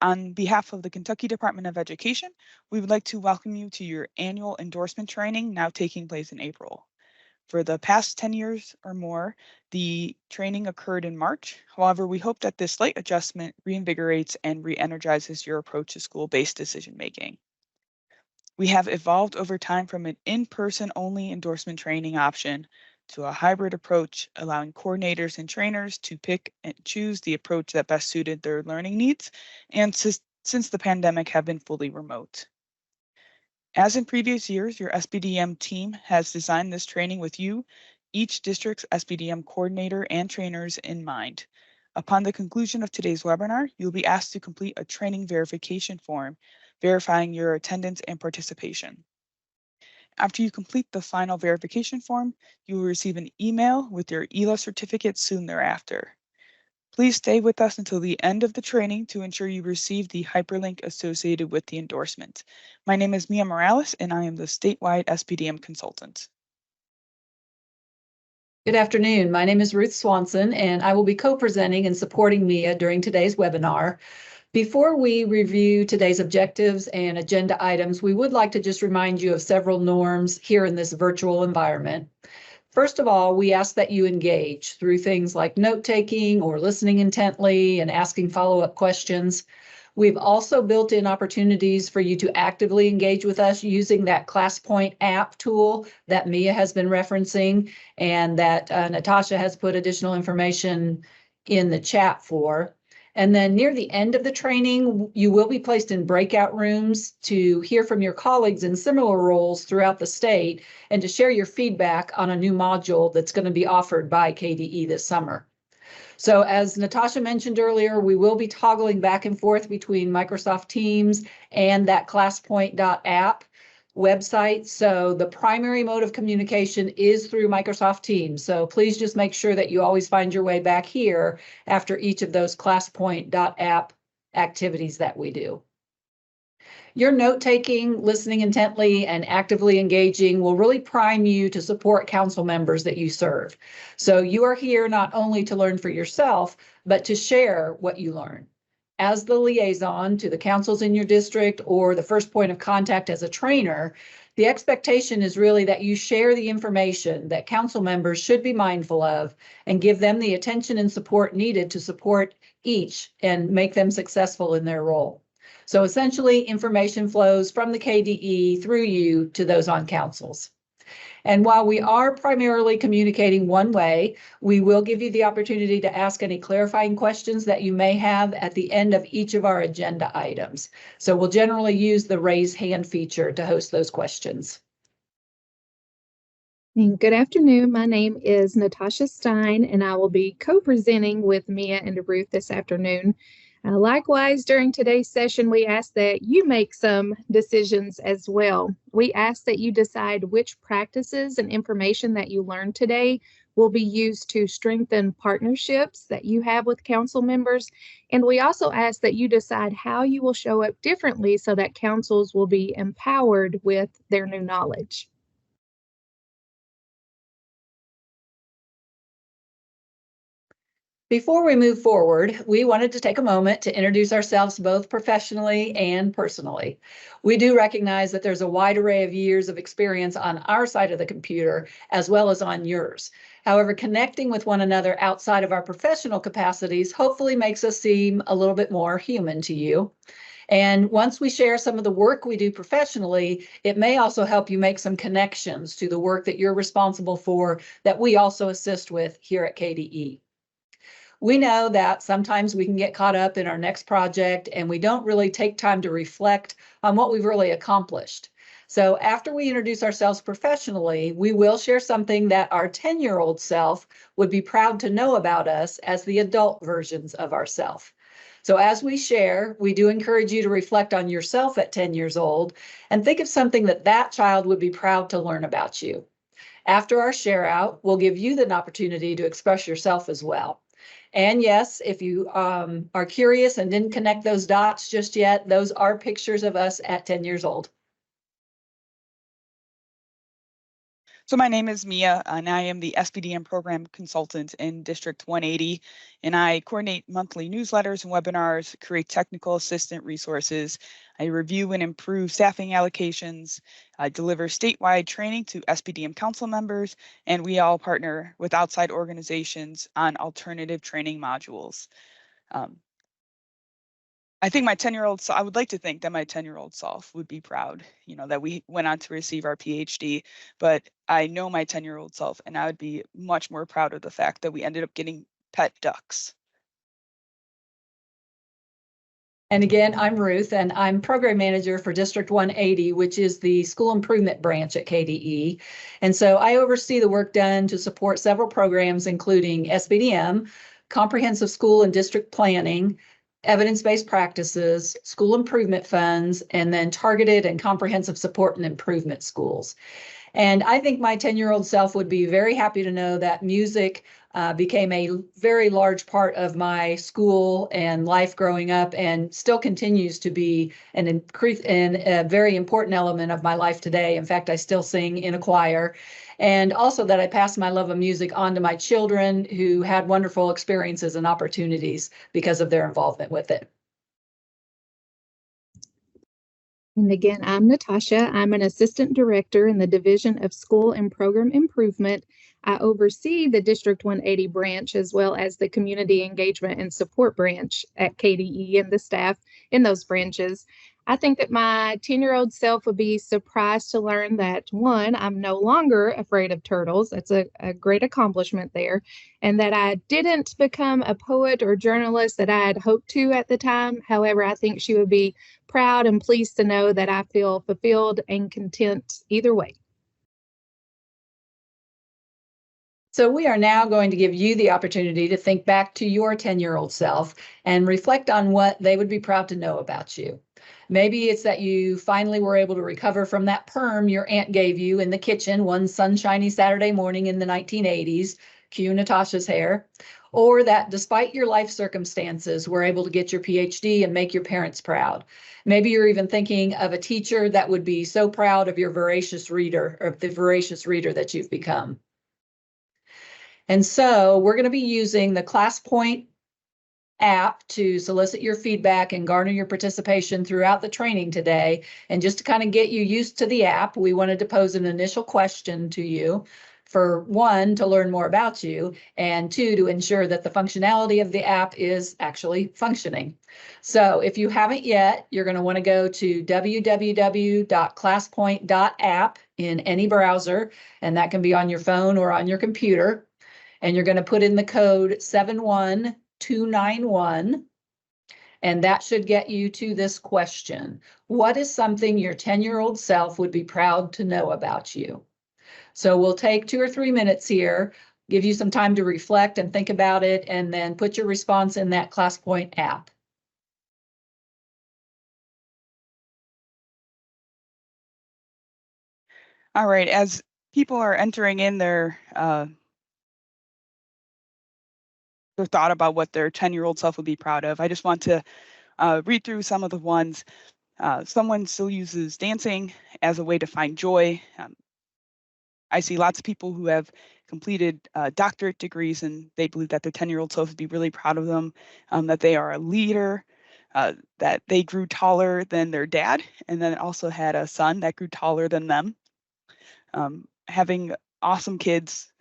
On behalf of the Kentucky Department of Education, we would like to welcome you to your annual endorsement training now taking place in April. For the past 10 years or more, the training occurred in March. However, we hope that this slight adjustment reinvigorates and re-energizes your approach to school-based decision-making. We have evolved over time from an in-person only endorsement training option to a hybrid approach, allowing coordinators and trainers to pick and choose the approach that best suited their learning needs, and since the pandemic have been fully remote. As in previous years, your SBDM team has designed this training with you, each district's SBDM coordinator and trainers in mind. Upon the conclusion of today's webinar, you'll be asked to complete a training verification form, verifying your attendance and participation. After you complete the final verification form, you will receive an email with your ELA certificate soon thereafter. Please stay with us until the end of the training to ensure you receive the hyperlink associated with the endorsement. My name is Mia Morales, and I am the statewide SBDM consultant. Good afternoon. My name is Ruth Swanson, and I will be co-presenting and supporting Mia during today's webinar. Before we review today's objectives and agenda items, we would like to just remind you of several norms here in this virtual environment. First of all, we ask that you engage through things like note-taking or listening intently and asking follow-up questions. We've also built in opportunities for you to actively engage with us using that ClassPoint app tool that Mia has been referencing and that Natasha has put additional information in the chat for. And then near the end of the training, you will be placed in breakout rooms to hear from your colleagues in similar roles throughout the state and to share your feedback on a new module that's going to be offered by KDE this summer. So as Natasha mentioned earlier, we will be toggling back and forth between Microsoft Teams and that ClassPoint.app website. So the primary mode of communication is through Microsoft Teams. So please just make sure that you always find your way back here after each of those ClassPoint.app activities that we do. Your note-taking, listening intently, and actively engaging will really prime you to support council members that you serve. So you are here not only to learn for yourself, but to share what you learn. As the liaison to the councils in your district or the first point of contact as a trainer, the expectation is really that you share the information that council members should be mindful of and give them the attention and support needed to support each and make them successful in their role. So essentially, information flows from the KDE through you to those on councils. And while we are primarily communicating one way, we will give you the opportunity to ask any clarifying questions that you may have at the end of each of our agenda items. So we'll generally use the raise hand feature to host those questions. Good afternoon. My name is Natasha Stein, and I will be co-presenting with Mia and Ruth this afternoon. Likewise, during today's session, we ask that you make some decisions as well. We ask that you decide which practices and information that you learned today will be used to strengthen partnerships that you have with council members. And we also ask that you decide how you will show up differently so that councils will be empowered with their new knowledge. Before we move forward, we wanted to take a moment to introduce ourselves both professionally and personally. We do recognize that there's a wide array of years of experience on our side of the computer as well as on yours. However, connecting with one another outside of our professional capacities hopefully makes us seem a little bit more human to you. And once we share some of the work we do professionally, it may also help you make some connections to the work that you're responsible for that we also assist with here at KDE. We know that sometimes we can get caught up in our next project and we don't really take time to reflect on what we've really accomplished. So after we introduce ourselves professionally, we will share something that our 10-year-old self would be proud to know about us as the adult versions of ourselves. So as we share, we do encourage you to reflect on yourself at 10 years old and think of something that that child would be proud to learn about you. After our share out, we'll give you the opportunity to express yourself as well. And yes, if you are curious and didn't connect those dots just yet, those are pictures of us at 10 years old. So my name is Mia, and I am the SBDM program consultant in District 180, and I coordinate monthly newsletters and webinars, create technical assistant resources. I review and improve staffing allocations, I deliver statewide training to SBDM council members, and we all partner with outside organizations on alternative training modules. I think my 10-year-old, I would like to think that my 10-year-old self would be proud, that we went on to receive our PhD, but I know my 10-year-old self, and I would be much more proud of the fact that we ended up getting pet ducks. And again, I'm Ruth, and I'm program manager for District 180, which is the school improvement branch at KDE. And so I oversee the work done to support several programs, including SBDM, comprehensive school and district planning, evidence-based practices, school improvement funds, and then targeted and comprehensive support and improvement schools. And I think my 10-year-old self would be very happy to know that music became a very large part of my school and life growing up, and still continues to be an a very important element of my life today. In fact, I still sing in a choir. And also that I passed my love of music on to my children, who had wonderful experiences and opportunities because of their involvement with it. And again, I'm Natasha. I'm an assistant director in the Division of School and Program Improvement. I oversee the District 180 branch, as well as the Community Engagement and Support branch at KDE and the staff in those branches. I think that my 10-year-old self would be surprised to learn that, one, I'm no longer afraid of turtles. That's a great accomplishment there. And that I didn't become a poet or journalist that I had hoped to at the time. However, I think she would be proud and pleased to know that I feel fulfilled and content either way. So we are now going to give you the opportunity to think back to your 10-year-old self and reflect on what they would be proud to know about you. Maybe it's that you finally were able to recover from that perm your aunt gave you in the kitchen one sunshiny Saturday morning in the 1980s, cue Natasha's hair, or that despite your life circumstances, were able to get your PhD and make your parents proud. Maybe you're even thinking of a teacher that would be so proud of your voracious reader, or the voracious reader that you've become. And so we're going to be using the ClassPoint app to solicit your feedback and garner your participation throughout the training today. And just to kind of get you used to the app, we wanted to pose an initial question to you. For one, to learn more about you, and two, to ensure that the functionality of the app is actually functioning. So if you haven't yet, you're going to want to go to www.classpoint.app in any browser, and that can be on your phone or on your computer. And you're going to put in the code 71291. And that should get you to this question. What is something your 10-year-old self would be proud to know about you? So we'll take 2 or 3 minutes here, give you some time to reflect and think about it, and then put your response in that ClassPoint app. All right, as people are entering in their thought about what their 10-year-old self would be proud of, I just want to read through some of the ones. Someone still uses dancing as a way to find joy. I see lots of people who have completed doctorate degrees, and they believe that their 10-year-old self would be really proud of them, that they are a leader, that they grew taller than their dad, and then also had a son that grew taller than them. Having awesome kids,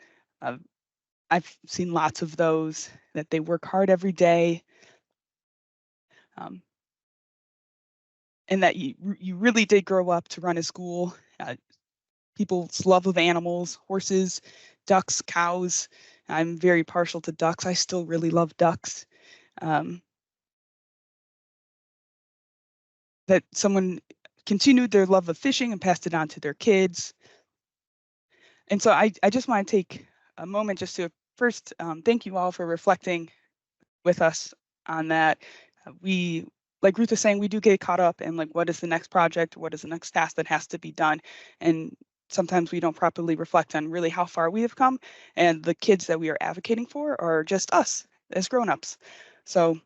I've seen lots of those, that they work hard every day, and that you really did grow up to run a school. People's love of animals, horses, ducks, cows. I'm very partial to ducks. I still really love ducks. That someone continued their love of fishing and passed it on to their kids. And so I just want to take a moment just to first thank you all for reflecting with us on that. We, like Ruth was saying, we do get caught up in like, what is the next project? What is the next task that has to be done? And sometimes we don't properly reflect on really how far we have come, and the kids that we are advocating for are just us as grown-ups. So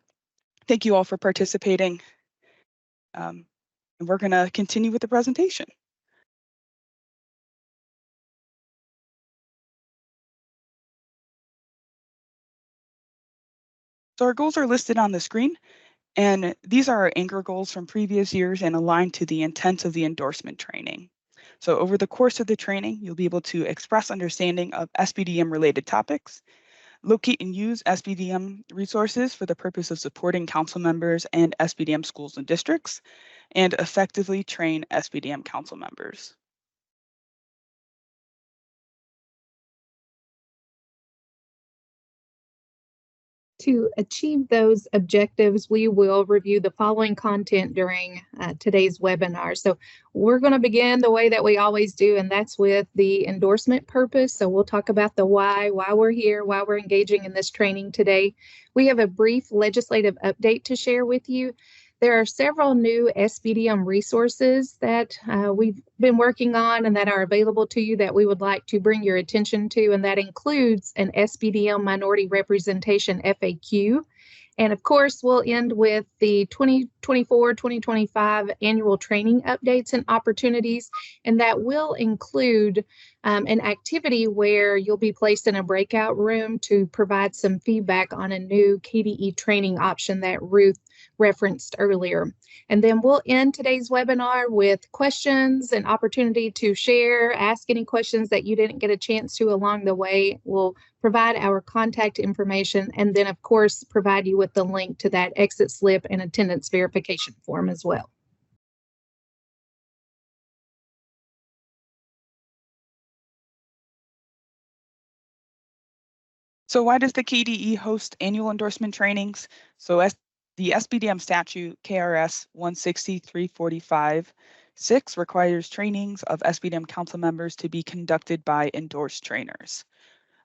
thank you all for participating. And we're going to continue with the presentation. So our goals are listed on the screen, and these are our anchor goals from previous years and aligned to the intent of the endorsement training. So over the course of the training, you'll be able to express understanding of SBDM related topics, locate and use SBDM resources for the purpose of supporting council members and SBDM schools and districts, and effectively train SBDM council members. To achieve those objectives, we will review the following content during today's webinar. So we're going to begin the way that we always do, and that's with the endorsement purpose. So we'll talk about the why we're here, why we're engaging in this training today. We have a brief legislative update to share with you. There are several new SBDM resources that we've been working on and that are available to you that we would like to bring your attention to, and that includes an SBDM Minority Representation FAQ. And of course, we'll end with the 2024-2025 annual training updates and opportunities, and that will include an activity where you'll be placed in a breakout room to provide some feedback on a new KDE training option that Ruth referenced earlier. And then we'll end today's webinar with questions and opportunity to share, ask any questions that you didn't get a chance to along the way. We'll provide our contact information, and then of course provide you with the link to that exit slip and attendance verification form as well. So why does the KDE host annual endorsement trainings? So as the SBDM statute KRS 16345-6 requires trainings of SBDM council members to be conducted by endorsed trainers.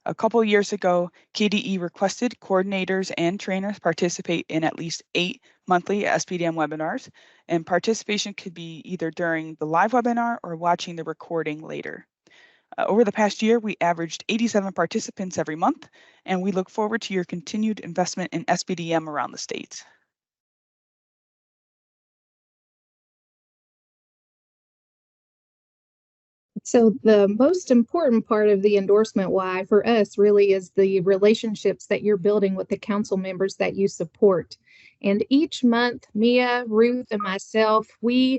A couple years ago, KDE requested coordinators and trainers participate in at least 8 monthly SBDM webinars, and participation could be either during the live webinar or watching the recording later. Over the past year, we averaged 87 participants every month, and we look forward to your continued investment in SBDM around the state. So the most important part of the endorsement why for us really is the relationships that you're building with the council members that you support. And each month, Mia, Ruth, and myself, we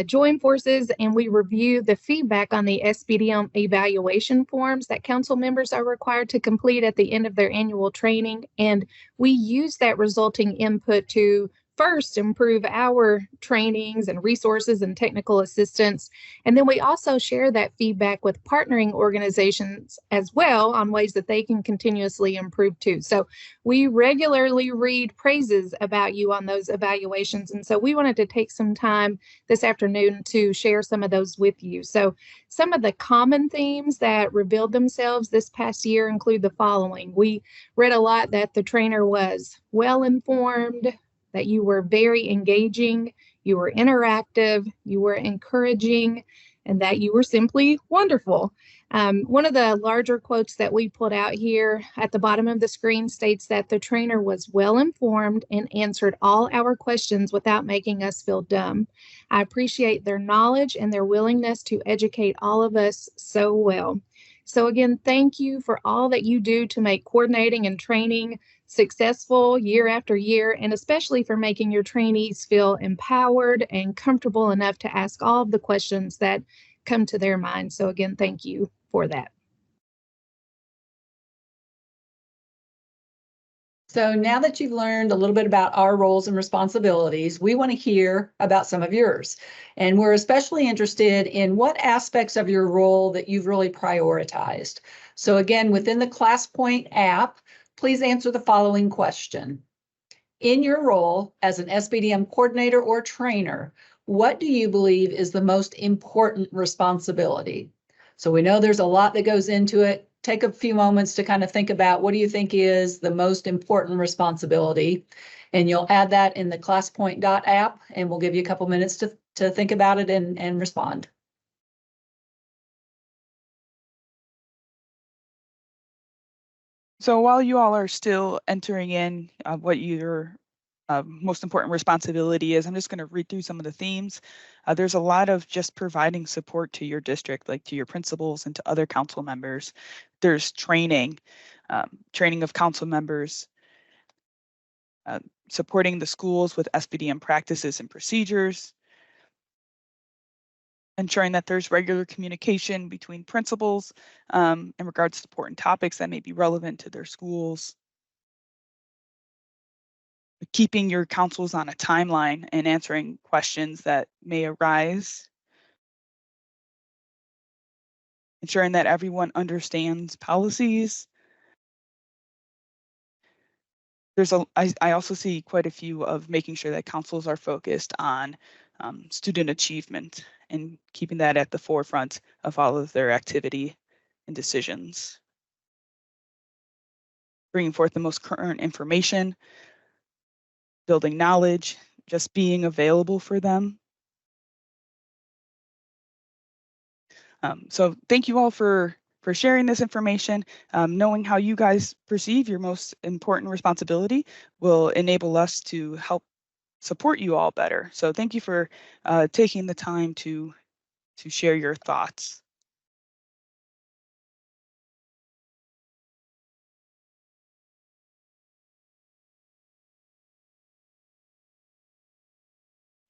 join forces and we review the feedback on the SBDM evaluation forms that council members are required to complete at the end of their annual training. And we use that resulting input to first improve our trainings and resources and technical assistance. And then we also share that feedback with partnering organizations as well on ways that they can continuously improve too. So we regularly read praises about you on those evaluations. And so we wanted to take some time this afternoon to share some of those with you. So some of the common themes that revealed themselves this past year include the following. We read a lot that the trainer was well-informed, that you were very engaging, you were interactive, you were encouraging, and that you were simply wonderful. One of the larger quotes that we pulled out here at the bottom of the screen states that the trainer was well informed and answered all our questions without making us feel dumb. I appreciate their knowledge and their willingness to educate all of us so well. So again, thank you for all that you do to make coordinating and training successful year after year, and especially for making your trainees feel empowered and comfortable enough to ask all of the questions that come to their mind. So again, thank you for that. So now that you've learned a little bit about our roles and responsibilities, we want to hear about some of yours. And we're especially interested in what aspects of your role that you've really prioritized. So again, within the ClassPoint app, please answer the following question. In your role as an SBDM coordinator or trainer, what do you believe is the most important responsibility? So we know there's a lot that goes into it. Take a few moments to kind of think about what do you think is the most important responsibility, and you'll add that in the ClassPoint.app, and we'll give you a couple minutes to think about it and respond. So while you all are still entering in what your most important responsibility is, I'm just going to read through some of the themes. There's a lot of just providing support to your district, like to your principals and to other council members. There's training, training of council members, supporting the schools with SBDM practices and procedures, ensuring that there's regular communication between principals in regards to important topics that may be relevant to their schools, keeping your councils on a timeline and answering questions that may arise, ensuring that everyone understands policies. I also see quite a few of making sure that councils are focused on student achievement and keeping that at the forefront of all of their activity and decisions. Bringing forth the most current information, building knowledge, just being available for them. So thank you all for sharing this information. Knowing how you guys perceive your most important responsibility will enable us to help support you all better. So thank you for taking the time to share your thoughts.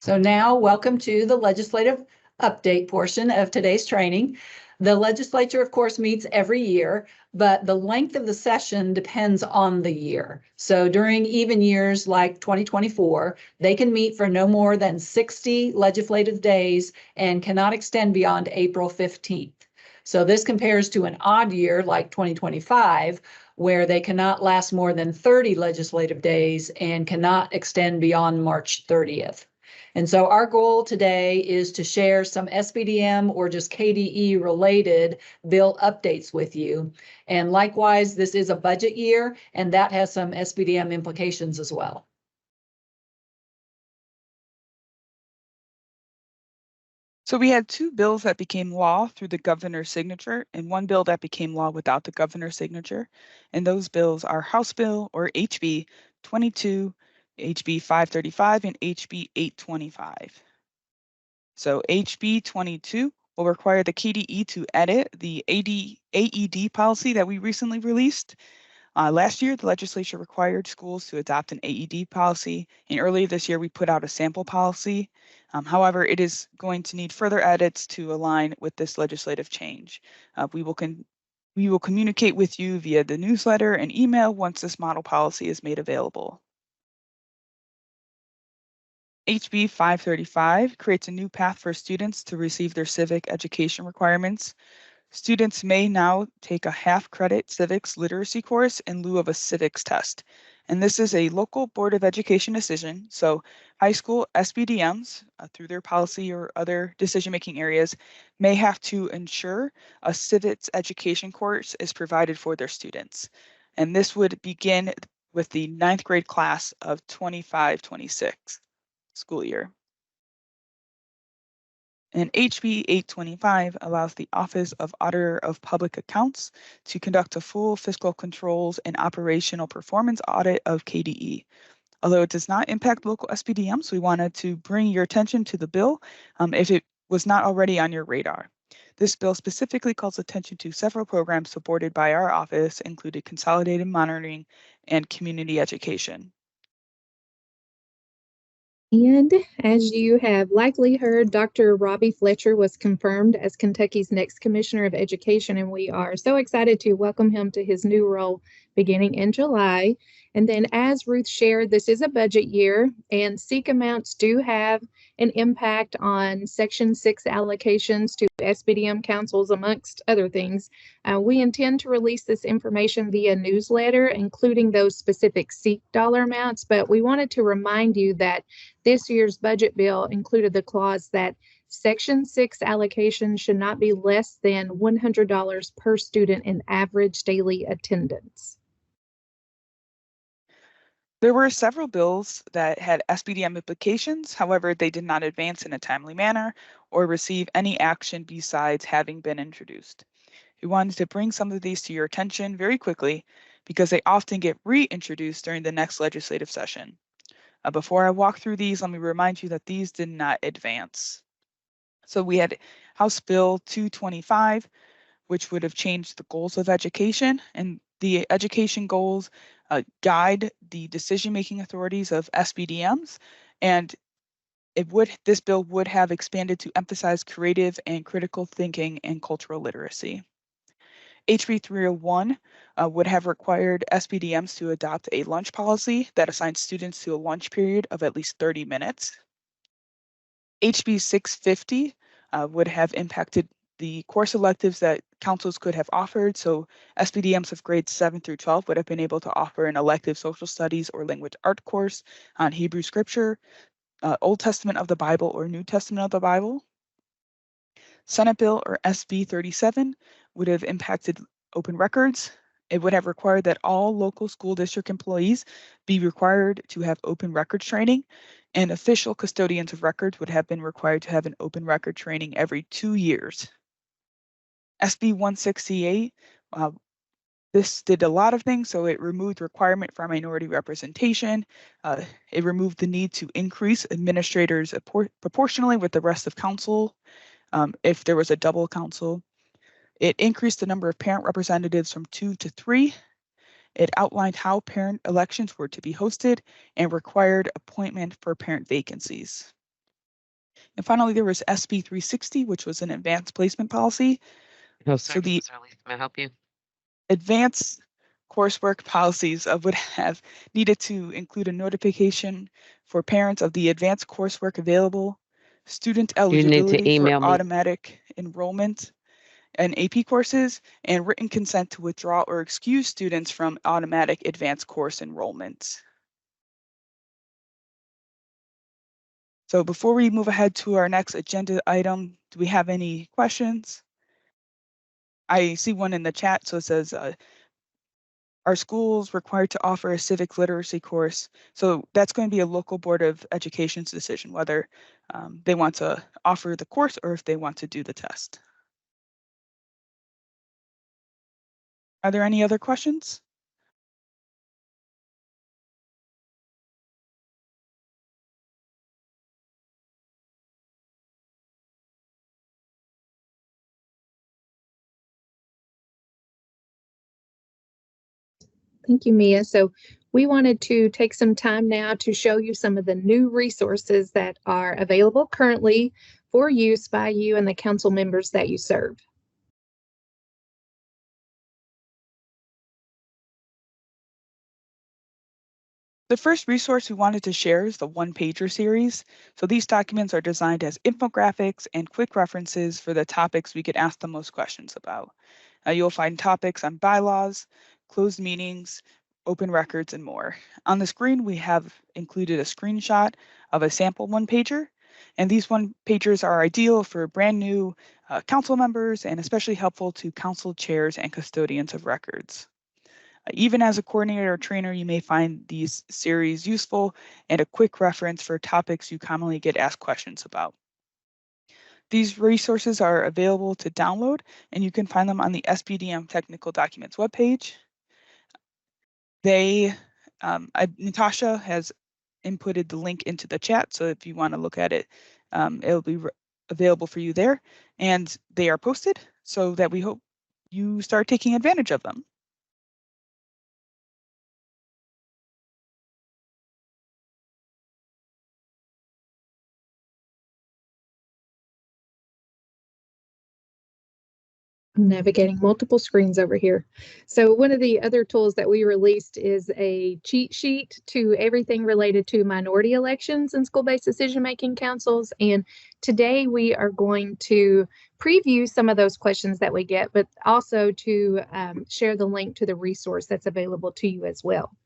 So now, welcome to the legislative update portion of today's training. The legislature, of course, meets every year, but the length of the session depends on the year. So during even years like 2024, they can meet for no more than 60 legislative days and cannot extend beyond April 15th. So this compares to an odd year like 2025, where they cannot last more than 30 legislative days and cannot extend beyond March 30th. And so our goal today is to share some SBDM or just KDE related bill updates with you. And likewise, this is a budget year, and that has some SBDM implications as well. So we had two bills that became law through the governor's signature and one bill that became law without the governor's signature. And those bills are House Bill or HB 22, HB 535, and HB 825. So HB 22 will require the KDE to edit the AED policy that we recently released. Last year, the legislature required schools to adopt an AED policy, and earlier this year, we put out a sample policy. However, it is going to need further edits to align with this legislative change. We will communicate with you via the newsletter and email once this model policy is made available. HB 535 creates a new path for students to receive their civic education requirements. Students may now take a half-credit civics literacy course in lieu of a civics test. And this is a local Board of Education decision. So high school SBDMs, through their policy or other decision-making areas, may have to ensure a civics education course is provided for their students. And this would begin with the 9th grade class of 25-26 school year. And HB 825 allows the Office of Auditor of Public Accounts to conduct a full fiscal controls and operational performance audit of KDE. Although it does not impact local SBDMs, we wanted to bring your attention to the bill if it was not already on your radar. This bill specifically calls attention to several programs supported by our office, including consolidated monitoring and community education. And as you have likely heard, Dr. Robbie Fletcher was confirmed as Kentucky's next Commissioner of Education, and we are so excited to welcome him to his new role beginning in July. And then, as Ruth shared, this is a budget year, and SEEK amounts do have an impact on Section 6 allocations to SBDM councils, amongst other things. We intend to release this information via newsletter, including those specific SEEK dollar amounts, but we wanted to remind you that this year's budget bill included the clause that Section 6 allocation should not be less than $100 per student in average daily attendance. There were several bills that had SBDM implications. However, they did not advance in a timely manner or receive any action besides having been introduced. We wanted to bring some of these to your attention very quickly because they often get reintroduced during the next legislative session. Before I walk through these, let me remind you that these did not advance. So we had House Bill 225, which would have changed the goals of education, and The education goals guide the decision-making authorities of SBDMs, and this bill would have expanded to emphasize creative and critical thinking and cultural literacy. HB 301 would have required SBDMs to adopt a lunch policy that assigns students to a lunch period of at least 30 minutes. HB 650 would have impacted the course electives that councils could have offered. So SBDMs of grades 7 through 12 would have been able to offer an elective social studies or language art course on Hebrew scripture, Old Testament of the Bible or New Testament of the Bible. Senate Bill or SB 37 would have impacted open records. It would have required that all local school district employees be required to have open records training, and official custodians of records would have been required to have an open record training every 2 years. SB 168, this did a lot of things. So it removed requirement for minority representation. It removed the need to increase administrators proportionally with the rest of council if there was a double council. It increased the number of parent representatives from 2 to 3. It outlined how parent elections were to be hosted and required appointment for parent vacancies. And finally, there was SB 360, which was an advanced placement policy. Oh, So sorry, the Mrs. Hurley, may I help you? advanced coursework policies would have needed to include a notification for parents of the advanced coursework available, student You need to eligibility for email me. automatic enrollment and AP courses, and written consent to withdraw or excuse students from automatic advanced course enrollment. So before we move ahead to our next agenda item, do we have any questions? I see one in the chat, so it says, are schools required to offer a civic literacy course? So that's going to be a local board of education's decision, whether they want to offer the course or if they want to do the test. Are there any other questions? Thank you, Mia. So we wanted to take some time now to show you some of the new resources that are available currently for use by you and the council members that you serve. The first resource we wanted to share is the one-pager series. So these documents are designed as infographics and quick references for the topics we get asked the most questions about. You'll find topics on bylaws, closed meetings, open records, and more. On the screen, we have included a screenshot of a sample one-pager, and these one-pagers are ideal for brand new council members and especially helpful to council chairs and custodians of records. Even as a coordinator or trainer, you may find these series useful and a quick reference for topics you commonly get asked questions about. These resources are available to download, and you can find them on the SBDM Technical Documents webpage. Natasha has inputted the link into the chat, so if you want to look at it, it'll be available for you there. And they are posted so that we hope you start taking advantage of them. I'm navigating multiple screens over here. So one of the other tools that we released is a cheat sheet to everything related to minority elections and school-based decision-making councils. And today we are going to preview some of those questions that we get, but also to share the link to the resource that's available to you as well.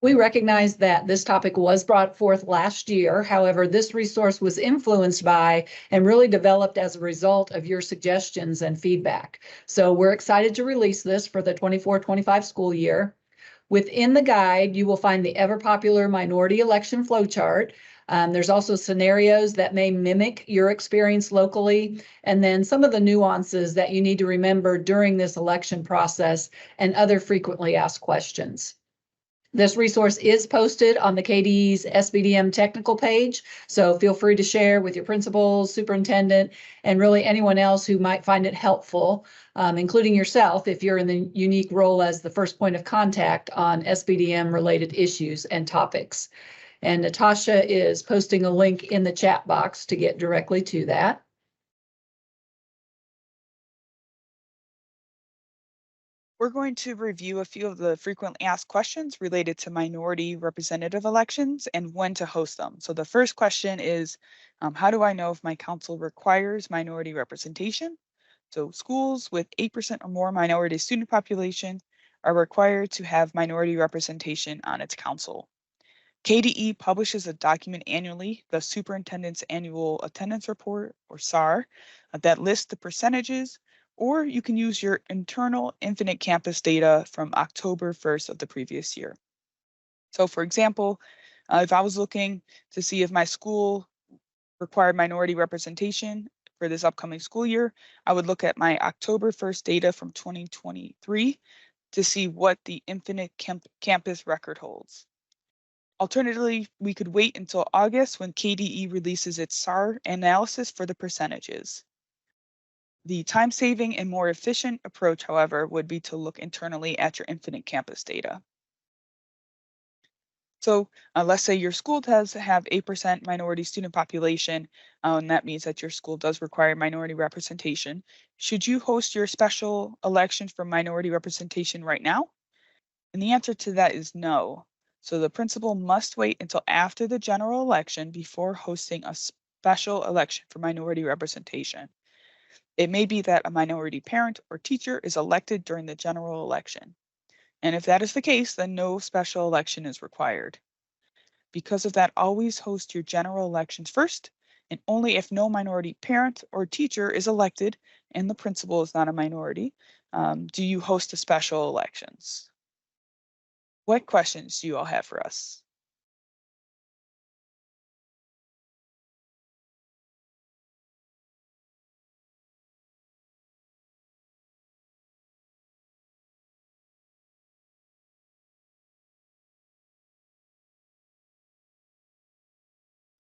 We recognize that this topic was brought forth last year. However, this resource was influenced by and really developed as a result of your suggestions and feedback. So we're excited to release this for the 24-25 school year. Within the guide, you will find the ever popular minority election flowchart. There's also scenarios that may mimic your experience locally, and then some of the nuances that you need to remember during this election process and other frequently asked questions. This resource is posted on the KDE's SBDM technical page, so feel free to share with your principals, superintendent, and really anyone else who might find it helpful, including yourself if you're in the unique role as the first point of contact on SBDM related issues and topics. And Natasha is posting a link in the chat box to get directly to that. We're going to review a few of the frequently asked questions related to minority representative elections and when to host them. So the first question is, how do I know if my council requires minority representation? So schools with 8% or more minority student population are required to have minority representation on its council. KDE publishes a document annually, the Superintendent's Annual Attendance Report, or SAR, that lists the percentages, or you can use your internal Infinite Campus data from October 1st of the previous year. So for example, if I was looking to see if my school required minority representation for this upcoming school year, I would look at my October 1st data from 2023 to see what the Infinite Campus record holds. Alternatively, we could wait until August when KDE releases its SAR analysis for the percentages. The time-saving and more efficient approach, however, would be to look internally at your Infinite Campus data. So let's say your school does have 8% minority student population, and that means that your school does require minority representation. Should you host your special election for minority representation right now? And the answer to that is no. So the principal must wait until after the general election before hosting a special election for minority representation. It may be that a minority parent or teacher is elected during the general election. And if that is the case, then no special election is required. Because of that, always host your general elections first, and only if no minority parent or teacher is elected and the principal is not a minority, do you host the special elections. What questions do you all have for us?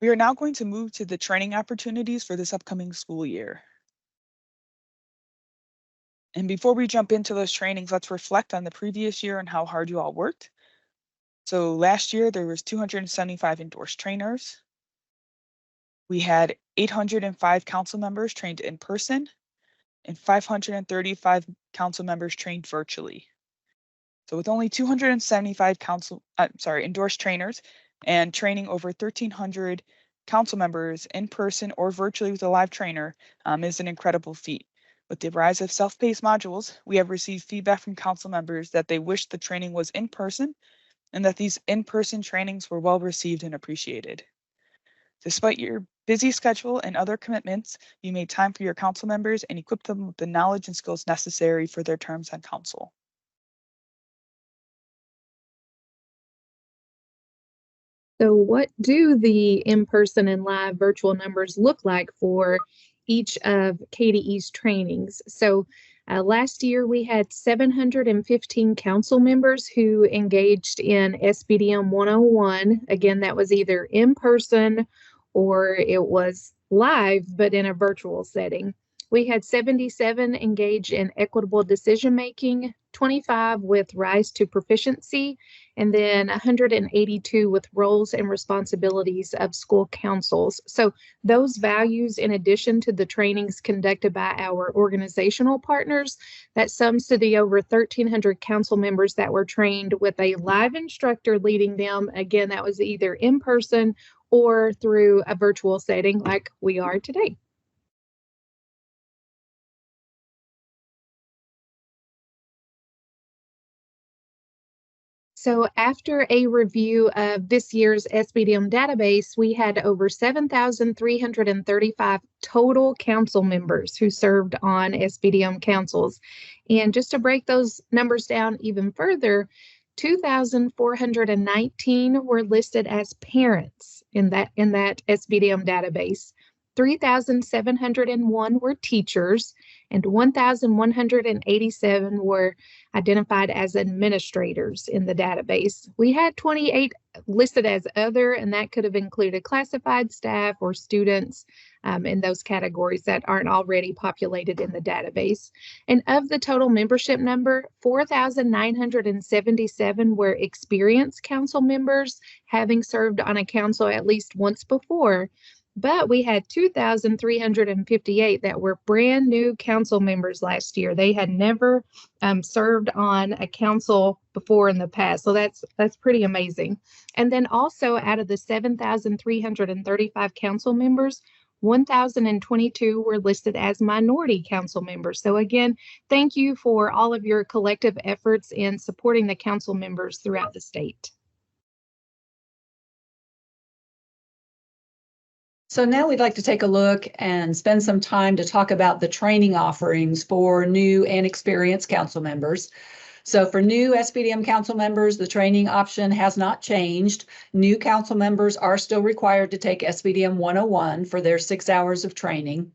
We are now going to move to the training opportunities for this upcoming school year. And before we jump into those trainings, let's reflect on the previous year and how hard you all worked. So last year, there was 275 endorsed trainers. We had 805 council members trained in person and 535 council members trained virtually. So with only 275 endorsed trainers and training over 1,300 council members in person or virtually with a live trainer is an incredible feat. With the rise of self-paced modules, we have received feedback from council members that they wish the training was in person and that these in-person trainings were well received and appreciated. Despite your busy schedule and other commitments, you made time for your council members and equipped them with the knowledge and skills necessary for their terms on council. So what do the in-person and live virtual numbers look like for each of KDE's trainings? So last year we had 715 council members who engaged in SBDM 101. Again, that was either in person or it was live, but in a virtual setting. We had 77 engaged in equitable decision-making, 25 with Rise to Proficiency, and then 182 with roles and responsibilities of school councils. So those values, in addition to the trainings conducted by our organizational partners, that sums to the over 1,300 council members that were trained with a live instructor leading them. Again, that was either in person or through a virtual setting like we are today. So after a review of this year's SBDM database, we had over 7,335 total council members who served on SBDM councils. And just to break those numbers down even further, 2,419 were listed as parents in that SBDM database. 3,701 were teachers, and 1,187 were identified as administrators in the database. We had 28 listed as other, and that could have included classified staff or students in those categories that aren't already populated in the database. And of the total membership number, 4,977 were experienced council members, having served on a council at least once before. But we had 2,358 that were brand new council members last year. They had never served on a council before in the past. So that's pretty amazing. And then also out of the 7,335 council members, 1,022 were listed as minority council members. So again, thank you for all of your collective efforts in supporting the council members throughout the state. So now we'd like to take a look and spend some time to talk about the training offerings for new and experienced council members. So for new SBDM council members, the training option has not changed. New council members are still required to take SBDM 101 for their 6 hours of training.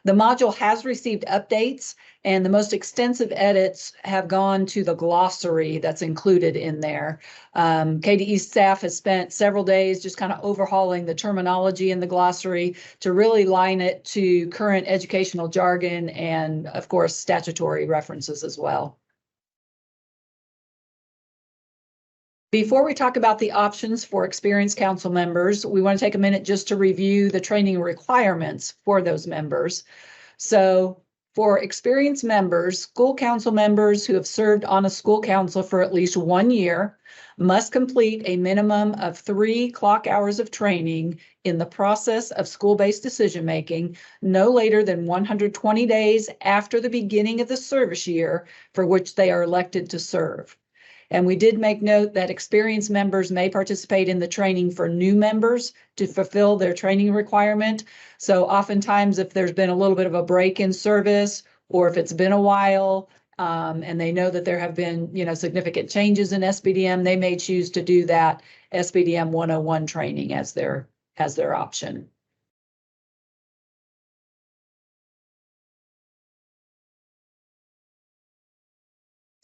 The module has received updates, and the most extensive edits have gone to the glossary that's included in there. KDE staff has spent several days just kind of overhauling the terminology in the glossary to really line it to current educational jargon and, of course, statutory references as well. Before we talk about the options for experienced council members, we want to take a minute just to review the training requirements for those members. So for experienced members, school council members who have served on a school council for at least 1 year must complete a minimum of 3 clock hours of training in the process of school-based decision-making no later than 120 days after the beginning of the service year for which they are elected to serve. And we did make note that experienced members may participate in the training for new members to fulfill their training requirement. So oftentimes, if there's been a little bit of a break in service, or if it's been a while, and they know that there have been, significant changes in SBDM, they may choose to do that SBDM 101 training as their option.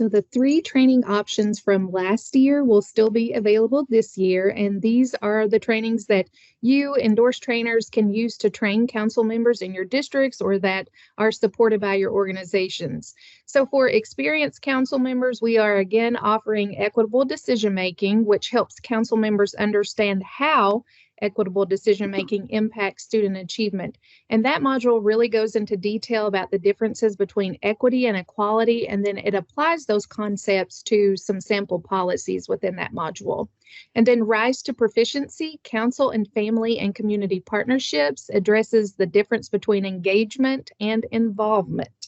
So the 3 training options from last year will still be available this year, and these are the trainings that you, endorsed trainers, can use to train council members in your districts or that are supported by your organizations. So for experienced council members, we are again offering equitable decision-making, which helps council members understand how equitable decision-making impacts student achievement. And that module really goes into detail about the differences between equity and equality, and then it applies those concepts to some sample policies within that module. And then Rise to Proficiency, Council and Family and Community Partnerships addresses the difference between engagement and involvement.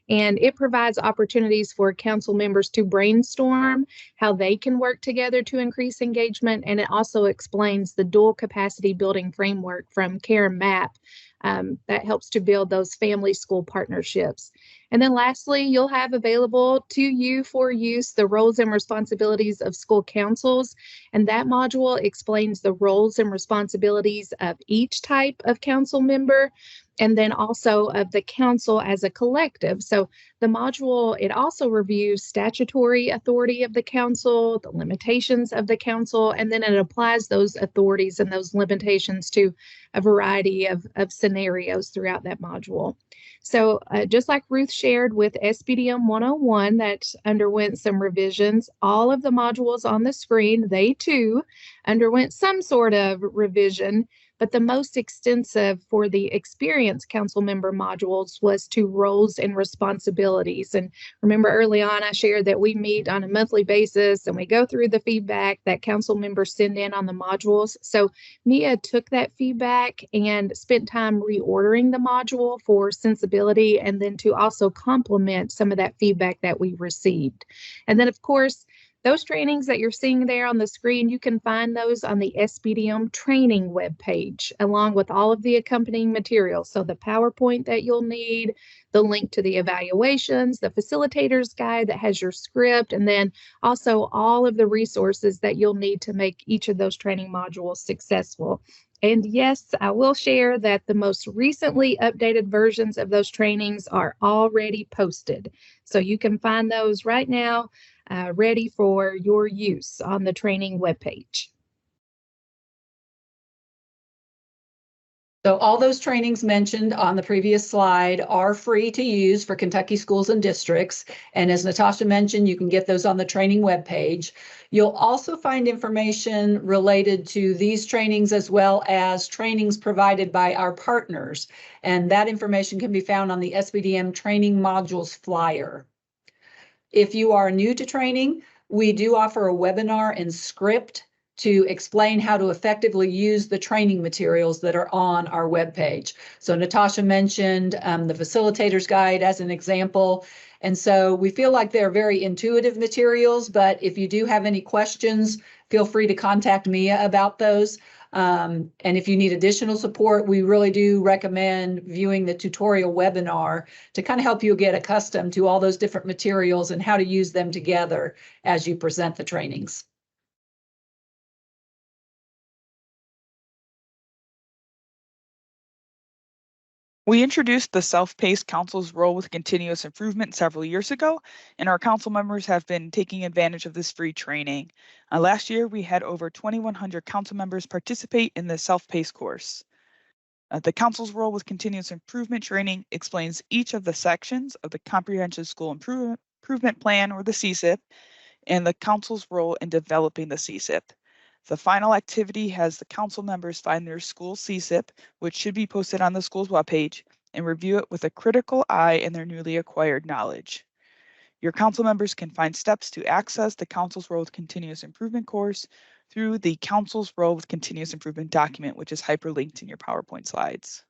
And it provides opportunities for council members to brainstorm how they can work together to increase engagement. And it also explains the dual capacity building framework from CARE MAP that helps to build those family school partnerships. And then lastly, you'll have available to you for use the roles and responsibilities of school councils. And that module explains the roles and responsibilities of each type of council member, and then also of the council as a collective. So the module, it also reviews statutory authority of the council, the limitations of the council, and then it applies those authorities and those limitations to a variety of scenarios throughout that module. So just like Ruth shared with SBDM 101 that underwent some revisions, all of the modules on the screen, they too underwent some sort of revision. But the most extensive for the experienced council member modules was to roles and responsibilities. And remember early on, I shared that we meet on a monthly basis and we go through the feedback that council members send in on the modules. So Mia took that feedback and spent time reordering the module for sensibility and then to also complement some of that feedback that we received. And then, of course, Those trainings that you're seeing there on the screen, you can find those on the SBDM training webpage, along with all of the accompanying materials. So the PowerPoint that you'll need, the link to the evaluations, the facilitator's guide that has your script, and then also all of the resources that you'll need to make each of those training modules successful. And yes, I will share that the most recently updated versions of those trainings are already posted. So you can find those right now, ready for your use on the training webpage. So all those trainings mentioned on the previous slide are free to use for Kentucky schools and districts. And as Natasha mentioned, you can get those on the training webpage. You'll also find information related to these trainings as well as trainings provided by our partners. And that information can be found on the SBDM training modules flyer. If you are new to training, we do offer a webinar and script to explain how to effectively use the training materials that are on our webpage. So Natasha mentioned the facilitator's guide as an example. And so we feel like they're very intuitive materials, but if you do have any questions, feel free to contact Mia about those. And if you need additional support, we really do recommend viewing the tutorial webinar to kind of help you get accustomed to all those different materials and how to use them together as you present the trainings. We introduced the self-paced council's role with continuous improvement several years ago, and our council members have been taking advantage of this free training. Last year, we had over 2,100 council members participate in the self-paced course. The council's role with continuous improvement training explains each of the sections of the Comprehensive School Improvement Plan, or the CSIP, and the council's role in developing the CSIP. The final activity has the council members find their school CSIP, which should be posted on the school's webpage, and review it with a critical eye in their newly acquired knowledge. Your council members can find steps to access the council's role with continuous improvement course through the council's role with continuous improvement document, which is hyperlinked in your PowerPoint slides.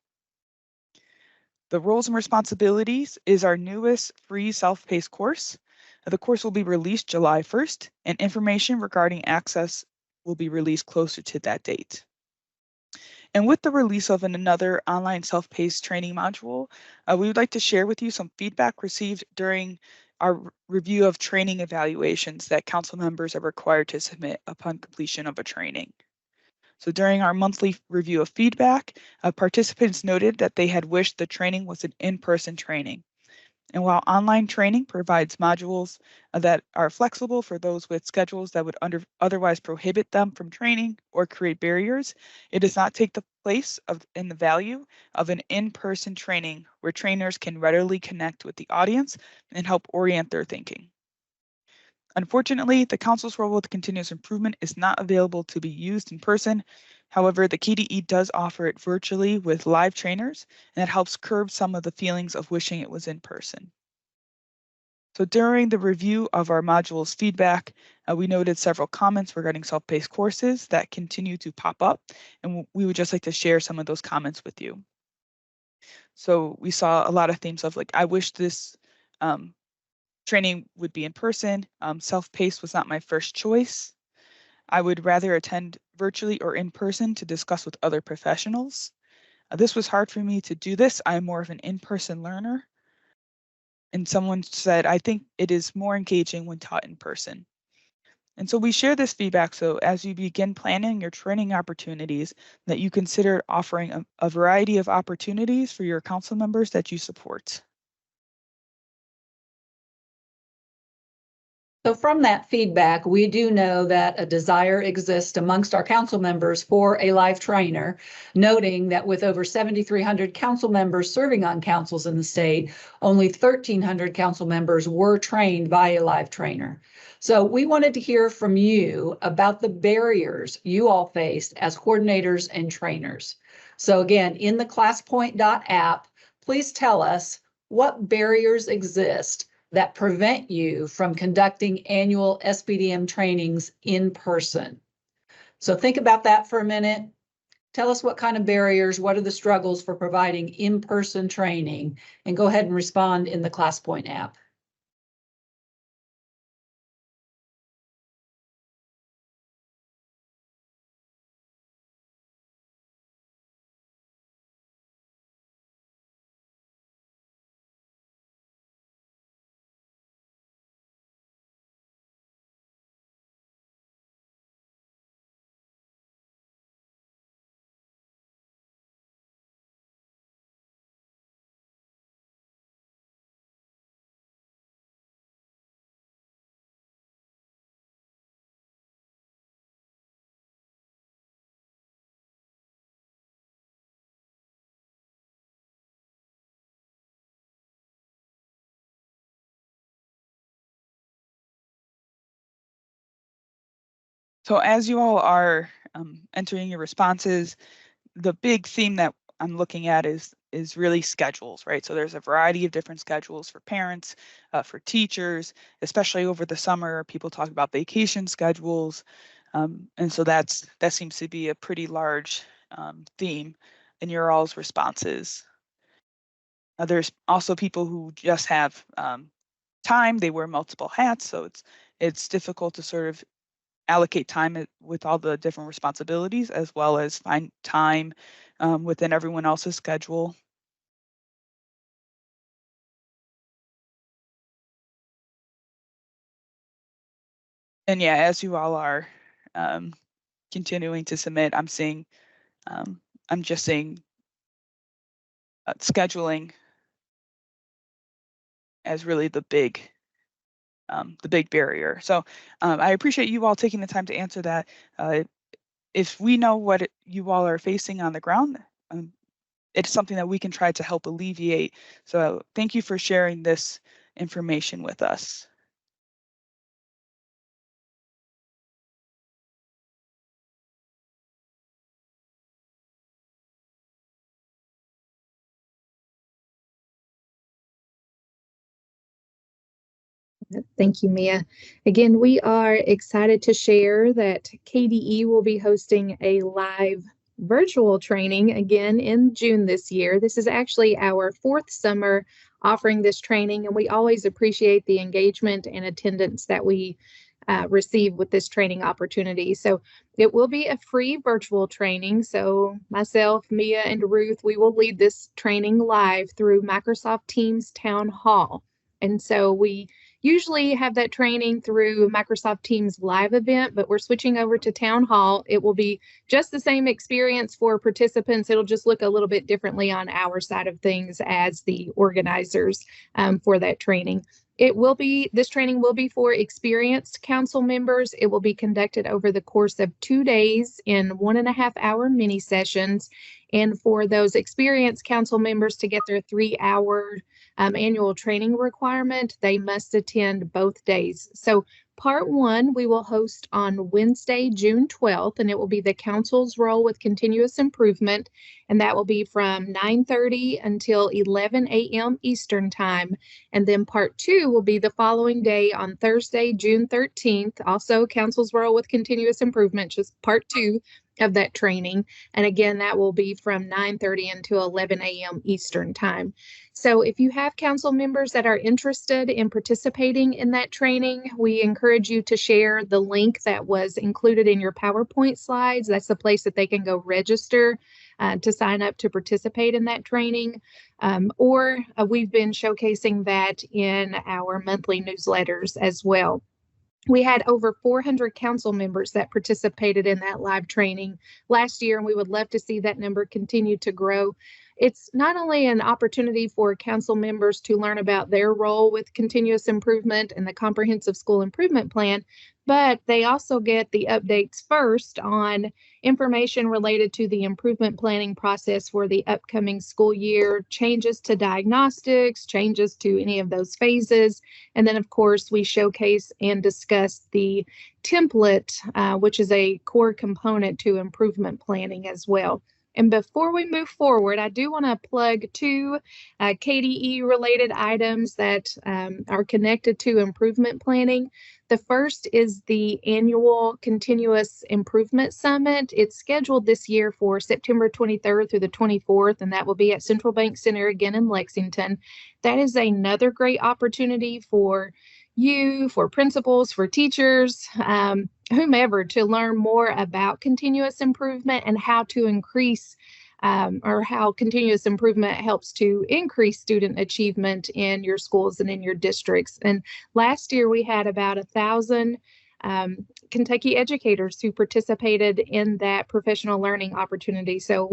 The roles and responsibilities is our newest free self-paced course. The course will be released July 1st, and information regarding access will be released closer to that date. And with the release of another online self-paced training module, we would like to share with you some feedback received during our review of training evaluations that council members are required to submit upon completion of a training. So during our monthly review of feedback, participants noted that they had wished the training was an in-person training. And while online training provides modules that are flexible for those with schedules that would otherwise prohibit them from training or create barriers, it does not take the place in the value of an in-person training where trainers can readily connect with the audience and help orient their thinking. Unfortunately, the council's role with continuous improvement is not available to be used in person. However, the KDE does offer it virtually with live trainers, and it helps curb some of the feelings of wishing it was in person. So during the review of our modules feedback, we noted several comments regarding self-paced courses that continue to pop up, and we would just like to share some of those comments with you. So we saw a lot of themes of like, I wish this training would be in person. Self-paced was not my first choice. I would rather attend virtually or in person to discuss with other professionals. This was hard for me to do this. I'm more of an in-person learner. And someone said, I think it is more engaging when taught in person. And so we share this feedback so as you begin planning your training opportunities, that you consider offering a variety of opportunities for your council members that you support. So from that feedback, we do know that a desire exists amongst our council members for a live trainer, noting that with over 7,300 council members serving on councils in the state, only 1,300 council members were trained by a live trainer. So we wanted to hear from you about the barriers you all faced as coordinators and trainers. So again, in the ClassPoint.app, please tell us what barriers exist that prevent you from conducting annual SBDM trainings in person. So think about that for a minute. Tell us what kind of barriers, what are the struggles for providing in-person training, and go ahead and respond in the ClassPoint app. So as you all are entering your responses, the big theme that I'm looking at is really schedules, right? So there's a variety of different schedules for parents, for teachers, especially over the summer. People talk about vacation schedules, and so that seems to be a pretty large theme in your all's responses. There's also people who just have time. They wear multiple hats, so it's difficult to sort of allocate time with all the different responsibilities, as well as find time within everyone else's schedule. And yeah, as you all are continuing to submit, I'm just seeing scheduling as really the big barrier. So I appreciate you all taking the time to answer that. If we know what you all are facing on the ground, it's something that we can try to help alleviate. So thank you for sharing this information with us. Thank you, Mia. Again, we are excited to share that KDE will be hosting a live virtual training again in June this year. This is actually our fourth summer offering this training, and we always appreciate the engagement and attendance that we receive with this training opportunity. So it will be a free virtual training. So myself, Mia, and Ruth, we will lead this training live through Microsoft Teams Town Hall. And so we usually have that training through Microsoft Teams live event, but we're switching over to Town Hall. It will be just the same experience for participants. It'll just look a little bit differently on our side of things as the organizers for that training. This training will be for experienced council members. It will be conducted over the course of 2 days in 1.5-hour mini sessions. And for those experienced council members to get their 3-hour annual training requirement, they must attend both days. So part 1, we will host on Wednesday, June 12th, and it will be the council's role with continuous improvement. And that will be from 9:30 until 11 a.m. Eastern time. And then part 2 will be the following day on Thursday, June 13th, also council's role with continuous improvement, just part 2 of that training. And again, that will be from 9:30 until 11 a.m. Eastern time. So if you have council members that are interested in participating in that training, we encourage you to share the link that was included in your PowerPoint slides. That's the place that they can go register to sign up to participate in that training. Or we've been showcasing that in our monthly newsletters as well. We had over 400 council members that participated in that live training last year, and we would love to see that number continue to grow. It's not only an opportunity for council members to learn about their role with continuous improvement and the comprehensive school improvement plan, but they also get the updates first on information related to the improvement planning process for the upcoming school year, changes to diagnostics, changes to any of those phases. And then, of course, we showcase and discuss the template, which is a core component to improvement planning as well. And before we move forward, I do want to plug 2 KDE related items that are connected to improvement planning. The first is the annual Continuous Improvement Summit. It's scheduled this year for September 23rd through the 24th, and that will be at Central Bank Center again in Lexington. That is another great opportunity for you, for principals, for teachers, whomever, to learn more about continuous improvement and how to increase or how continuous improvement helps to increase student achievement in your schools and in your districts. And last year we had about 1,000 Kentucky educators who participated in that professional learning opportunity. So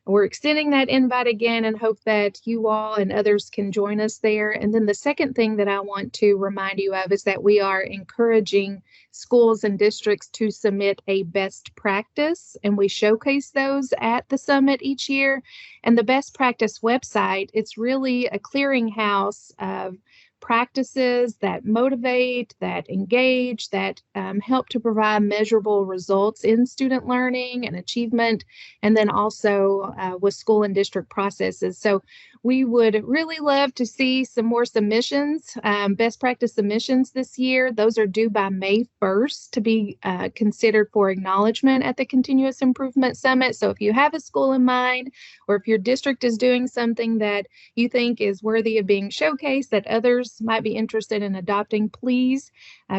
we're extending that invite again and hope that you all and others can join us there. And then the second thing that I want to remind you of is that we are encouraging schools and districts to submit a best practice, and we showcase those at the summit each year. And the best practice website, it's really a clearinghouse of practices that motivate, that engage, that help to provide measurable results in student learning and achievement, and then also with school and district processes. So we would really love to see some more submissions, best practice submissions this year. Those are due by May 1st to be considered for acknowledgement at the Continuous Improvement Summit. So if you have a school in mind, or if your district is doing something that you think is worthy of being showcased that others might be interested in adopting, please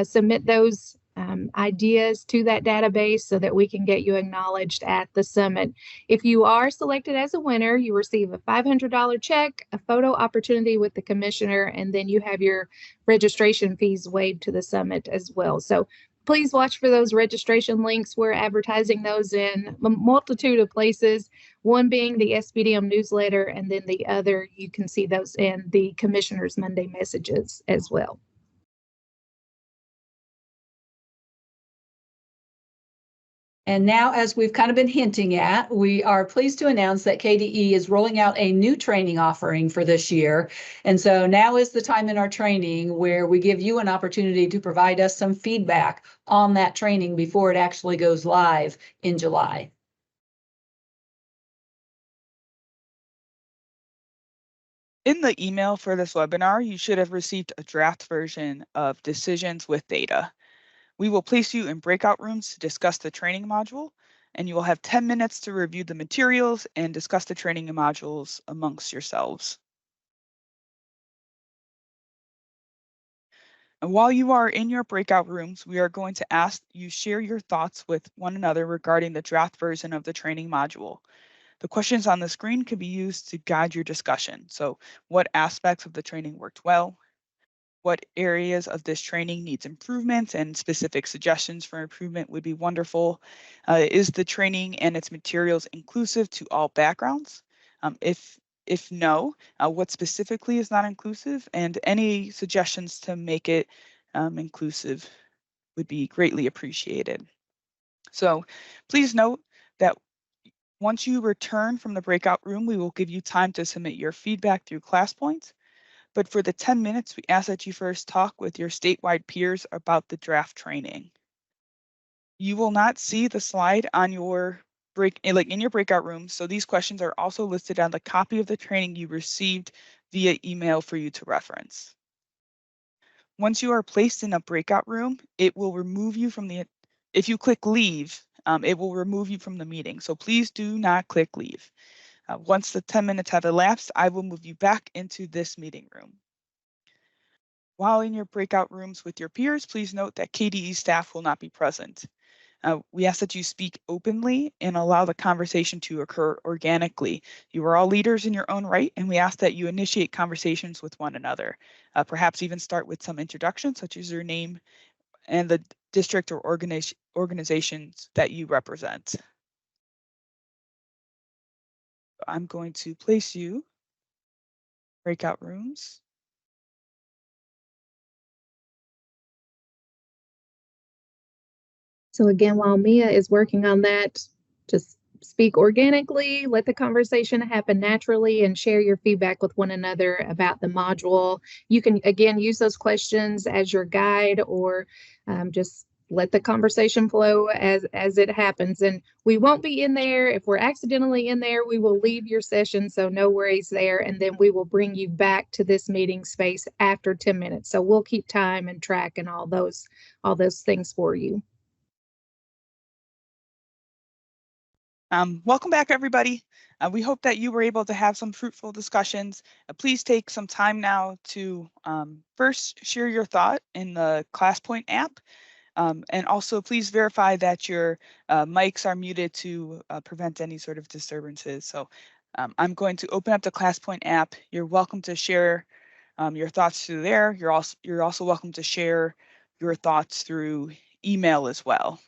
submit those ideas to that database so that we can get you acknowledged at the summit. If you are selected as a winner, you receive a $500 check, a photo opportunity with the commissioner, and then you have your registration fees waived to the summit as well. So please watch for those registration links. We're advertising those in a multitude of places, one being the SBDM newsletter, and then the other, you can see those in the Commissioner's Monday messages as well. And now, as we've kind of been hinting at, we are pleased to announce that KDE is rolling out a new training offering for this year. And so now is the time in our training where we give you an opportunity to provide us some feedback on that training before it actually goes live in July. In the email for this webinar, you should have received a draft version of Decisions with Data. We will place you in breakout rooms to discuss the training module, and you will have 10 minutes to review the materials and discuss the training modules amongst yourselves. And while you are in your breakout rooms, we are going to ask you share your thoughts with one another regarding the draft version of the training module. The questions on the screen can be used to guide your discussion. So what aspects of the training worked well? What areas of this training needs improvement, and specific suggestions for improvement would be wonderful. Is the training and its materials inclusive to all backgrounds? If no, what specifically is not inclusive, and any suggestions to make it inclusive would be greatly appreciated. So please note that once you return from the breakout room, we will give you time to submit your feedback through ClassPoint. But for the 10 minutes, we ask that you first talk with your statewide peers about the draft training. You will not see the slide on your in your breakout room. So these questions are also listed on the copy of the training you received via email for you to reference. Once you are placed in a breakout room, it will remove you from the, if you click leave, it will remove you from the meeting. So please do not click leave. Once the 10 minutes have elapsed, I will move you back into this meeting room. While in your breakout rooms with your peers, please note that KDE staff will not be present. We ask that you speak openly and allow the conversation to occur organically. You are all leaders in your own right, and we ask that you initiate conversations with one another. Perhaps even start with some introductions, such as your name and the district or organizations that you represent. I'm going to place you in breakout rooms. So again, while Mia is working on that, just speak organically, let the conversation happen naturally, and share your feedback with one another about the module. You can, again, use those questions as your guide, or just let the conversation flow as it happens. And we won't be in there. If we're accidentally in there, we will leave your session, so no worries there. And then we will bring you back to this meeting space after 10 minutes. So we'll keep time and track and all those things for you. Welcome back, everybody. We hope that you were able to have some fruitful discussions. Please take some time now to first share your thought in the ClassPoint app, and also please verify that your mics are muted to prevent any sort of disturbances. So I'm going to open up the ClassPoint app. You're welcome to share your thoughts through there. You're also welcome to share your thoughts through email as well.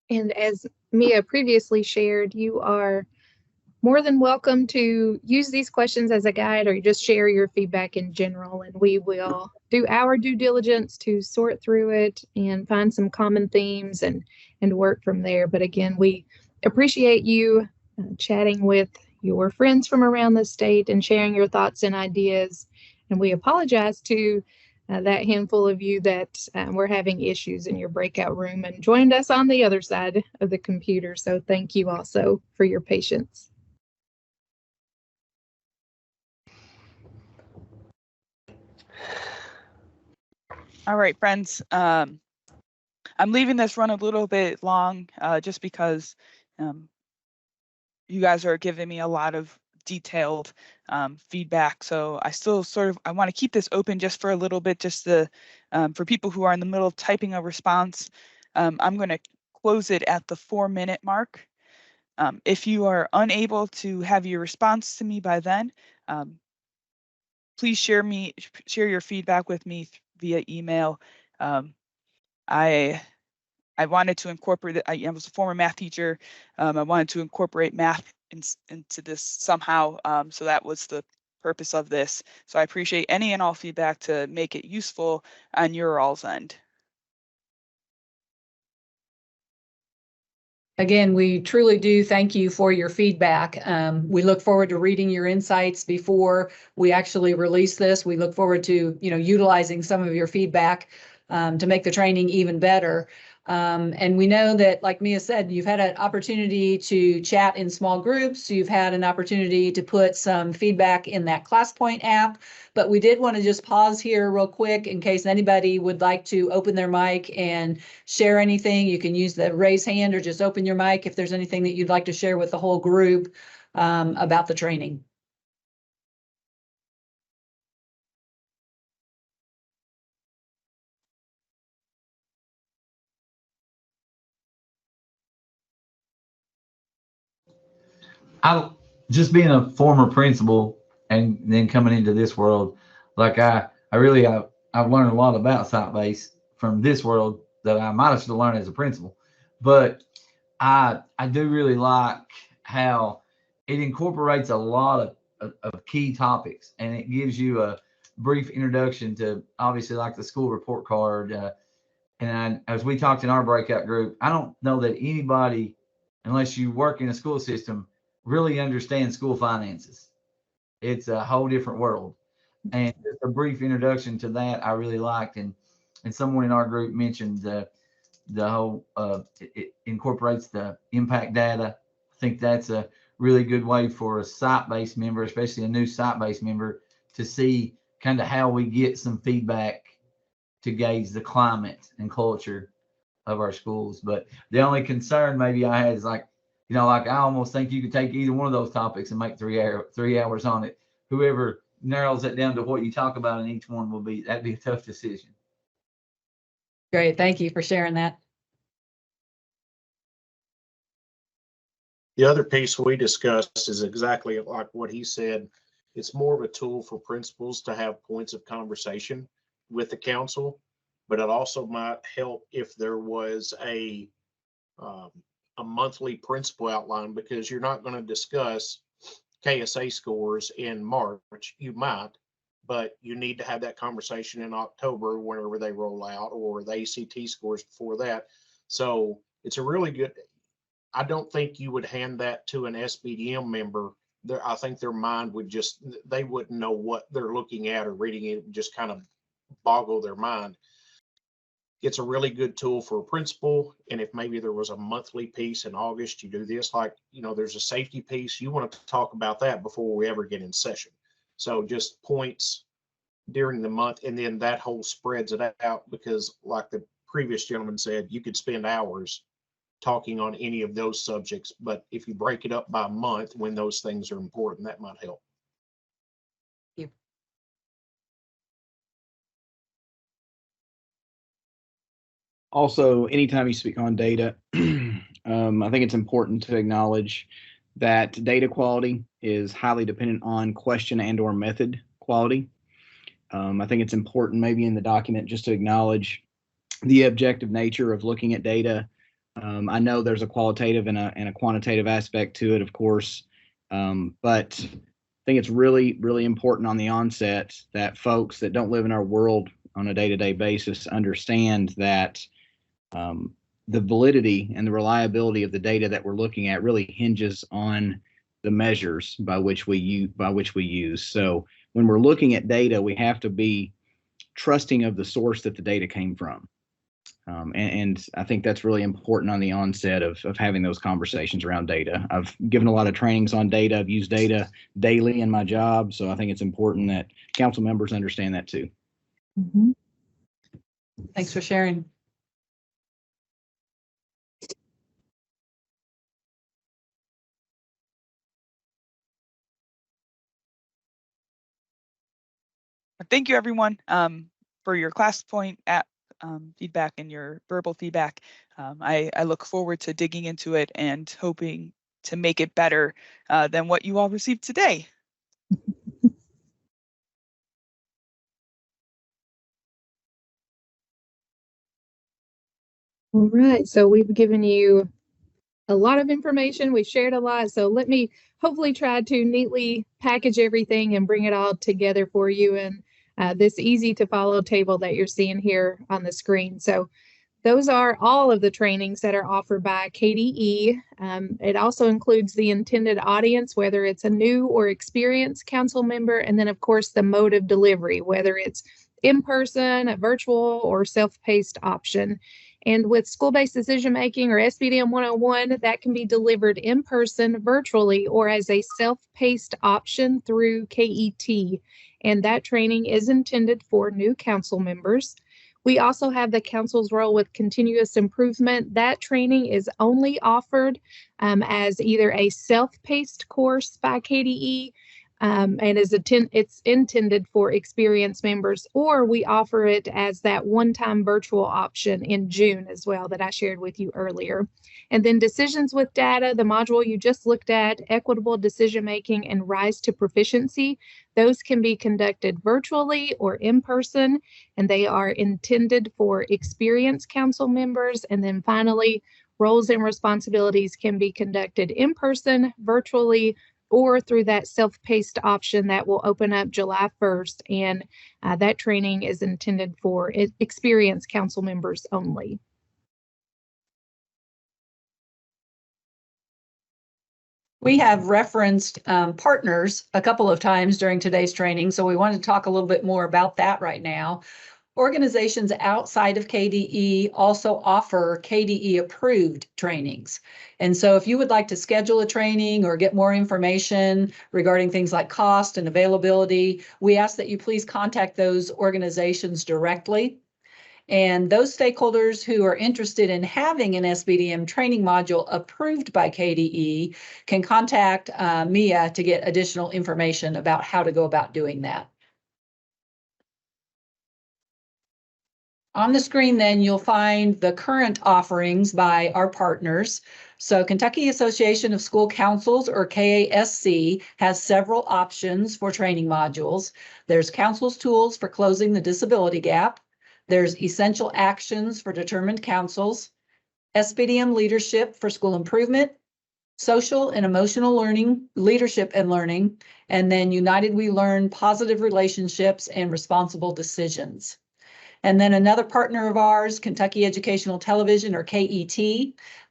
And as Mia previously shared, you are more than welcome to use these questions as a guide or just share your feedback in general, and we will do our due diligence to sort through it and find some common themes and work from there. But again, we appreciate you chatting with your friends from around the state and sharing your thoughts and ideas. And we apologize to that handful of you that were having issues in your breakout room and joined us on the other side of the computer. So thank you also for your patience. All right, friends. I'm leaving this run a little bit long just because you guys are giving me a lot of detailed feedback. So I still I want to keep this open just for a little bit, just for people who are in the middle of typing a response. I'm going to close it at the 4-minute mark. If you are unable to have your response to me by then, please share your feedback with me via email. I wanted to incorporate it. I was a former math teacher. I wanted to incorporate math into this somehow. So that was the purpose of this. So I appreciate any and all feedback to make it useful on your all's end. Again, we truly do thank you for your feedback. We look forward to reading your insights before we actually release this. We look forward to, utilizing some of your feedback to make the training even better. And we know that, like Mia said, you've had an opportunity to chat in small groups. You've had an opportunity to put some feedback in that ClassPoint app. But we did want to just pause here real quick in case anybody would like to open their mic and share anything. You can use the raise hand or just open your mic if there's anything that you'd like to share with the whole group about the training. I just being a former principal and then coming into this world, like I've learned a lot about site-based from this world that I might have still learned as a principal, but I do really like how it incorporates a lot of key topics, and it gives you a brief introduction to, obviously, like the school report card. And as we talked in our breakout group, I don't know that anybody, unless you work in a school system, really understands school finances. It's a whole different world. And just a brief introduction to that I really liked. And someone in our group mentioned the whole it incorporates the impact data. I think that's a really good way for a site-based member, especially a new site-based member, to see kind of how we get some feedback to gauge the climate and culture of our schools. But the only concern maybe I had is like I almost think you could take either one of those topics and make 3 hours on it. Whoever narrows it down to what you talk about in each one that'd be a tough decision. Great. Thank you for sharing that. The other piece we discussed is exactly like what he said. It's more of a tool for principals to have points of conversation with the council, but it also might help if there was a monthly principal outline, because you're not going to discuss KSA scores in March. You might, but you need to have that conversation in October whenever they roll out, or the ACT scores before that. So it's a really good, I don't think you would hand that to an SBDM member. I think their mind would they wouldn't know what they're looking at or reading. It would just kind of boggle their mind. It's a really good tool for a principal. And if maybe there was a monthly piece in August, you do this, like, there's a safety piece, you want to talk about that before we ever get in session. So just points during the month, and then that whole spreads it out, because like the previous gentleman said, you could spend hours talking on any of those subjects. But if you break it up by month when those things are important, that might help. Also, anytime you speak on data, I think it's important to acknowledge that data quality is highly dependent on question and/or method quality. I think it's important maybe in the document just to acknowledge the objective nature of looking at data. I know there's a qualitative and a quantitative aspect to it, of course. But I think it's really, really important on the onset that folks that don't live in our world on a day-to-day basis understand that the validity and the reliability of the data that we're looking at really hinges on the measures by which we use. So when we're looking at data, we have to be trusting of the source that the data came from. And I think that's really important on the onset of having those conversations around data. I've given a lot of trainings on data. I've used data daily in my job. So I think it's important that council members understand that too. Mm-hmm. Thanks for sharing. Thank you, everyone, for your class point feedback and your verbal feedback. I look forward to digging into it and hoping to make it better than what you all received today. All right, so we've given you a lot of information. We've shared a lot. So let me hopefully try to neatly package everything and bring it all together for you in this easy to follow table that you're seeing here on the screen. So those are all of the trainings that are offered by KDE. It also includes the intended audience, whether it's a new or experienced council member, and then of course the mode of delivery, whether it's in person, a virtual, or self-paced option. And with school-based decision-making or SBDM 101, that can be delivered in person, virtually, or as a self-paced option through KET. And that training is intended for new council members. We also have the council's role with continuous improvement. That training is only offered as either a self-paced course by KDE and it's intended for experienced members, or we offer it as that one-time virtual option in June as well that I shared with you earlier. And then decisions with data, the module you just looked at, equitable decision-making and rise to proficiency, those can be conducted virtually or in person, and they are intended for experienced council members. And then finally, roles and responsibilities can be conducted in person, virtually, or through that self-paced option that will open up July 1st. And that training is intended for experienced council members only. We have referenced partners a couple of times during today's training, so we want to talk a little bit more about that right now. Organizations outside of KDE also offer KDE-approved trainings. And so if you would like to schedule a training or get more information regarding things like cost and availability, we ask that you please contact those organizations directly. And those stakeholders who are interested in having an SBDM training module approved by KDE can contact Mia to get additional information about how to go about doing that. On the screen, then, you'll find the current offerings by our partners. So Kentucky Association of School Councils, or KASC, has several options for training modules. There's Council's Tools for Closing the Disability Gap. There's Essential Actions for Determined Councils, SBDM Leadership for School Improvement, Social and Emotional Learning, Leadership and Learning, and then United We Learn Positive Relationships and Responsible Decisions. And then another partner of ours, Kentucky Educational Television, or KET,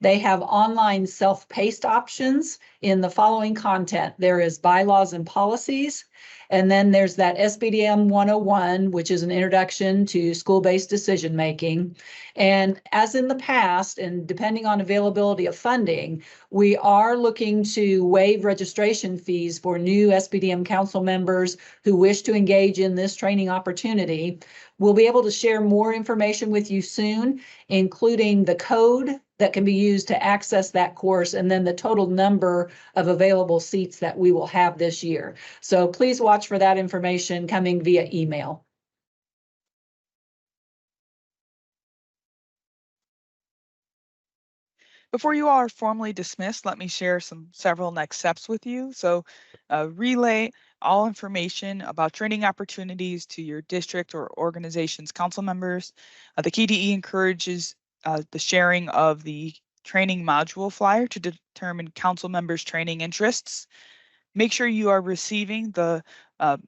they have online self-paced options in the following content. There is bylaws and policies, and then there's that SBDM 101, which is an introduction to school-based decision-making. And as in the past, and depending on availability of funding, we are looking to waive registration fees for new SBDM council members who wish to engage in this training opportunity. We'll be able to share more information with you soon, including the code that can be used to access that course, and then the total number of available seats that we will have this year. So please watch for that information coming via email. Before you all are formally dismissed, let me share several next steps with you. So relay all information about training opportunities to your district or organization's council members. The KDE encourages the sharing of the training module flyer to determine council members' training interests. Make sure you are receiving the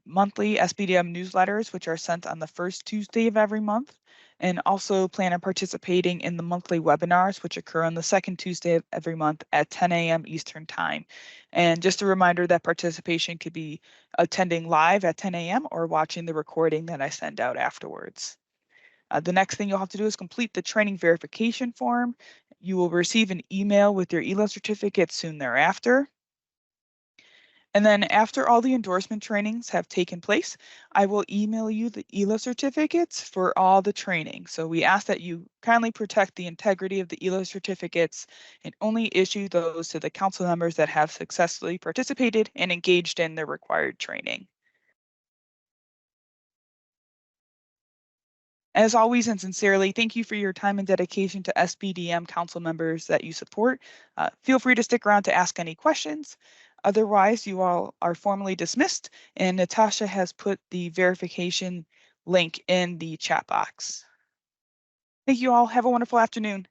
monthly SBDM newsletters, which are sent on the first Tuesday of every month, and also plan on participating in the monthly webinars, which occur on the second Tuesday of every month at 10 a.m. Eastern Time. And just a reminder that participation could be attending live at 10 a.m. or watching the recording that I send out afterwards. The next thing you'll have to do is complete the training verification form. You will receive an email with your ELO certificate soon thereafter. And then after all the endorsement trainings have taken place, I will email you the ELO certificates for all the training. So we ask that you kindly protect the integrity of the ELO certificates and only issue those to the council members that have successfully participated and engaged in the required training. As always and sincerely, thank you for your time and dedication to SBDM council members that you support. Feel free to stick around to ask any questions. Otherwise, you all are formally dismissed, and Natasha has put the verification link in the chat box. Thank you all. Have a wonderful afternoon.